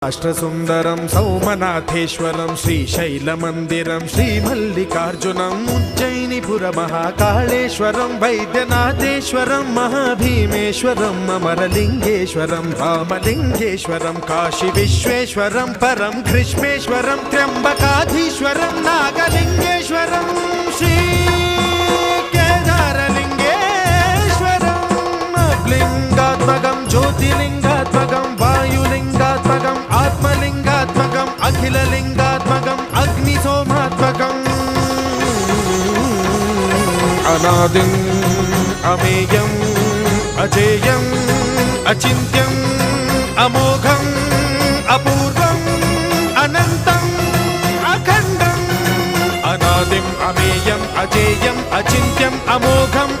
అష్టసుందరం సౌమనాథేశ్వరం శ్రీశైలమందిరం శ్రీమల్లికార్జునం ఉజ్జయినిపుర మహాకాళేశ్వరం వైద్యనాథేశ్వరం మహాభీమేశ్వరం అమరలింగేశ్వరం రామలింగేశ్వరం కాశీ విశ్వేశ్వరం పరం కృష్ణేశ్వరం త్ర్యంబకాధీశ్వరం నాగలింగేశ్వరం శ్రీ కేదారలింగేశ్వరం లింగాత్మకం జ్యోతిలింగాత్మకం వాయులింగాత్మకం ఆత్మలింగాత్మకం అఖిలలింగాత్మకం అగ్నిసోమాత్మకం అనాదిం అమేయం అజేయం అచింత్యం అమోఘం అపూర్వం అనంతం అఖండం అనాదిం అమేయం అజేయం అచింత్యం అమోఘం